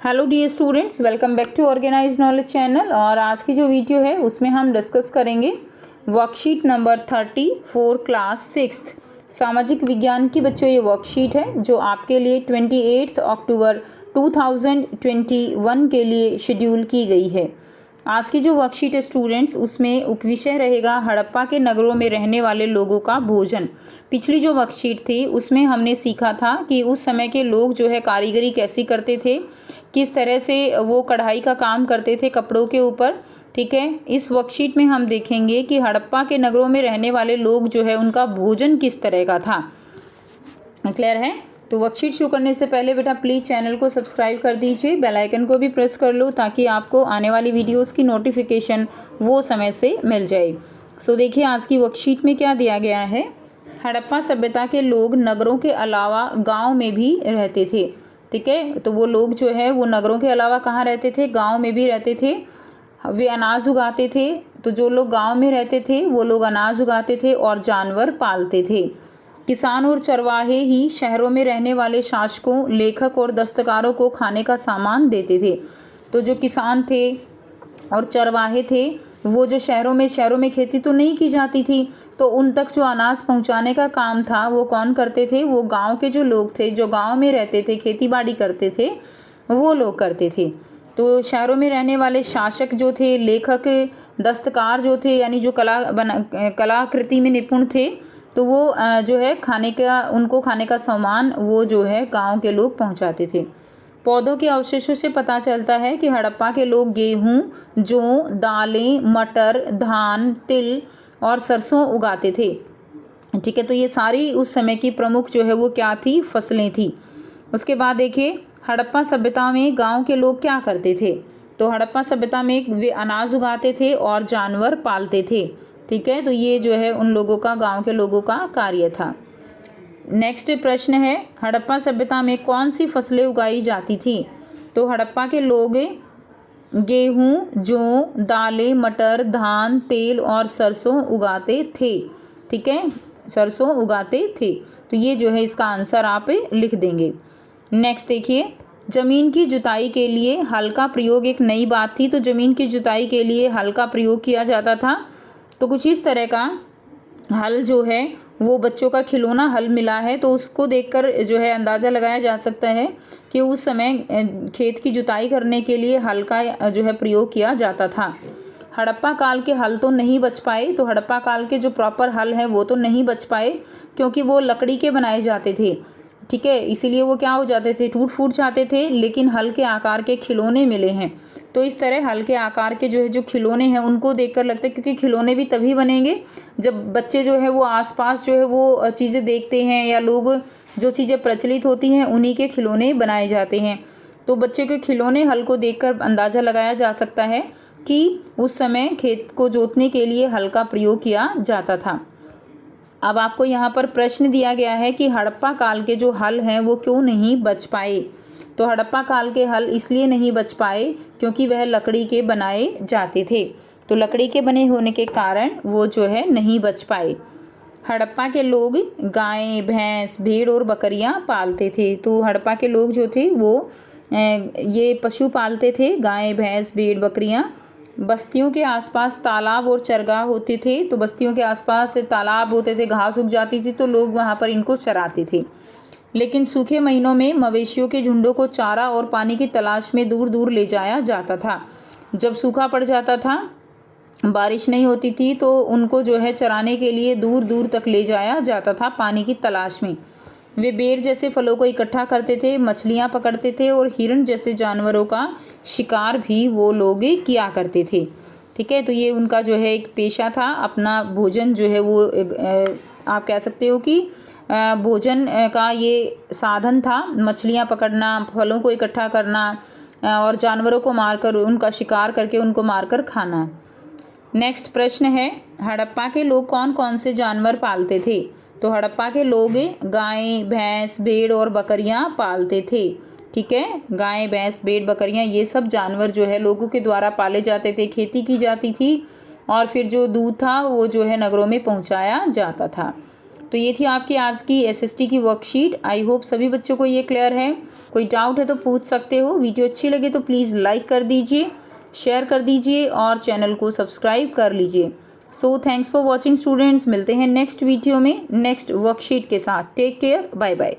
Hello dear students, welcome back to organise knowledge channel. और आज की जो वीडियो है उसमें हम डिस्कस करेंगे वर्कशीट नंबर 34 क्लास 6 सामाजिक विज्ञान की बच्चों ये वर्कशीट है जो आपके लिए 28 अक्टूबर 2021 के लिए शेड्यूल की गई है। आज की जो वर्कशीट है स्टूडेंट्स, उसमें उपविषय रहेगा हड़प्पा के नगरों में रहने वाले लोगों का भोजन। पिछली जो वर्कशीट थी उसमें हमने सीखा था कि उस समय के लोग जो है कारीगरी कैसी करते थे, किस तरह से वो कढ़ाई का काम करते थे कपड़ों के ऊपर। ठीक है, इस वर्कशीट में हम देखेंगे कि हड़प्पा के नगरों में रहने वाले लोग जो है उनका भोजन किस तरह का था। क्लियर है? तो वर्कशीट शुरू करने से पहले बेटा प्लीज़ चैनल को सब्सक्राइब कर दीजिए, बेल आइकन को भी प्रेस कर लो ताकि आपको आने वाली वीडियोस की नोटिफिकेशन वो समय से मिल जाए। सो देखिए आज की वर्कशीट में क्या दिया गया है। हड़प्पा सभ्यता के लोग नगरों के अलावा गाँव में भी रहते थे। ठीक है, तो वो लोग जो है वो नगरों के अलावा कहाँ रहते थे? गाँव में भी रहते थे। वे अनाज उगाते थे। तो जो लोग गाँव में रहते थे वो लोग अनाज उगाते थे और जानवर पालते थे। किसान और चरवाहे ही शहरों में रहने वाले शासकों, लेखक और दस्तकारों को खाने का सामान देते थे। तो जो किसान थे और चरवाहे थे वो जो शहरों में खेती तो नहीं की जाती थी, तो उन तक जो अनाज पहुंचाने का काम था वो कौन करते थे? वो गांव के जो लोग थे, जो गांव में रहते थे, खेती बाड़ी करते थे, वो लोग करते थे। तो शहरों में रहने वाले शासक जो थे, लेखक, दस्तकार जो थे, यानी जो कलाकृति में निपुण थे, तो वो जो है उनको खाने का सामान वो जो है गांव के लोग पहुंचाते थे। पौधों के अवशेषों से पता चलता है कि हड़प्पा के लोग गेहूं, जौ, दालें, मटर, धान, तिल और सरसों उगाते थे। ठीक है, तो ये सारी उस समय की प्रमुख जो है वो क्या थी? फसलें थी। उसके बाद देखिए हड़प्पा सभ्यता में गांव के लोग क्या करते थे। तो हड़प्पा सभ्यता में वे अनाज उगाते थे और जानवर पालते थे। ठीक है, तो ये जो है उन लोगों का, गांव के लोगों का कार्य था। नेक्स्ट प्रश्न है, हड़प्पा सभ्यता में कौन सी फसलें उगाई जाती थी? तो हड़प्पा के लोग गेहूं, जौ, दालें, मटर, धान, तेल और सरसों उगाते थे। ठीक है, सरसों उगाते थे। तो ये जो है इसका आंसर आप लिख देंगे। नेक्स्ट देखिए, ज़मीन की जुताई के लिए हल का प्रयोग एक नई बात थी। तो ज़मीन की जुताई के लिए हल का प्रयोग किया जाता था। तो कुछ इस तरह का हल जो है वो बच्चों का खिलौना हल मिला है, तो उसको देखकर जो है अंदाज़ा लगाया जा सकता है कि उस समय खेत की जुताई करने के लिए हल का जो है प्रयोग किया जाता था। हड़प्पा काल के हल तो नहीं बच पाए। तो हड़प्पा काल के जो प्रॉपर हल हैं वो तो नहीं बच पाए क्योंकि वो लकड़ी के बनाए जाते थे। ठीक है, इसीलिए वो क्या हो जाते थे? टूट फूट जाते थे। लेकिन हल के आकार के खिलौने मिले हैं। तो इस तरह हल के आकार के जो खिलौने हैं उनको देखकर लगता है, क्योंकि खिलौने भी तभी बनेंगे जब बच्चे जो है वो आसपास जो है वो चीज़ें देखते हैं, या लोग जो चीज़ें प्रचलित होती हैं उन्हीं के खिलौने बनाए जाते हैं। तो बच्चे के खिलौने हल को देखकर अंदाज़ा लगाया जा सकता है कि उस समय खेत को जोतने के लिए हल का प्रयोग किया जाता था। अब आपको यहाँ पर प्रश्न दिया गया है कि हड़प्पा काल के जो हल हैं वो क्यों नहीं बच पाए। तो हड़प्पा काल के हल इसलिए नहीं बच पाए क्योंकि वह लकड़ी के बनाए जाते थे। तो लकड़ी के बने होने के कारण वो जो है नहीं बच पाए। हड़प्पा के लोग गायें, भैंस, भेड़ और बकरियां पालते थे। तो हड़प्पा के लोग जो थे वो ये पशु पालते थे, गायें, भैंस, भेड़, बकरियां। बस्तियों के आसपास तालाब और चरगाह होते थे। तो बस्तियों के आसपास तालाब होते थे, घास उग जाती थी, तो लोग वहाँ पर इनको चराते थे। लेकिन सूखे महीनों में मवेशियों के झुंडों को चारा और पानी की तलाश में दूर दूर ले जाया जाता था। जब सूखा पड़ जाता था, बारिश नहीं होती थी, तो उनको जो है चराने के लिए दूर दूर तक ले जाया जाता था पानी की तलाश में। वे बेर जैसे फलों को इकट्ठा करते थे, मछलियाँ पकड़ते थे और हिरण जैसे जानवरों का शिकार भी वो लोग किया करते थे। ठीक है, तो ये उनका जो है एक पेशा था। अपना भोजन जो है वो आप कह सकते हो कि भोजन का ये साधन था। मछलियाँ पकड़ना, फलों को इकट्ठा करना और जानवरों को मारकर, उनका शिकार करके उनको मारकर खाना। नेक्स्ट प्रश्न है, हड़प्पा के लोग कौन कौन से जानवर पालते थे? तो हड़प्पा के लोग गायें, भैंस, भेड़ और बकरियां पालते थे। ठीक है, गायें, भैंस, भेड़, बकरियां ये सब जानवर जो है लोगों के द्वारा पाले जाते थे, खेती की जाती थी और फिर जो दूध था वो जो है नगरों में पहुंचाया जाता था। तो ये थी आपकी आज की एसएसटी की वर्कशीट। आई होप सभी बच्चों को ये क्लियर है। कोई डाउट है तो पूछ सकते हो। वीडियो अच्छी लगे तो प्लीज़ लाइक कर दीजिए, शेयर कर दीजिए और चैनल को सब्सक्राइब कर लीजिए। So thanks for watching students. मिलते हैं नेक्स्ट वीडियो में नेक्स्ट वर्कशीट के साथ। Take care, bye bye.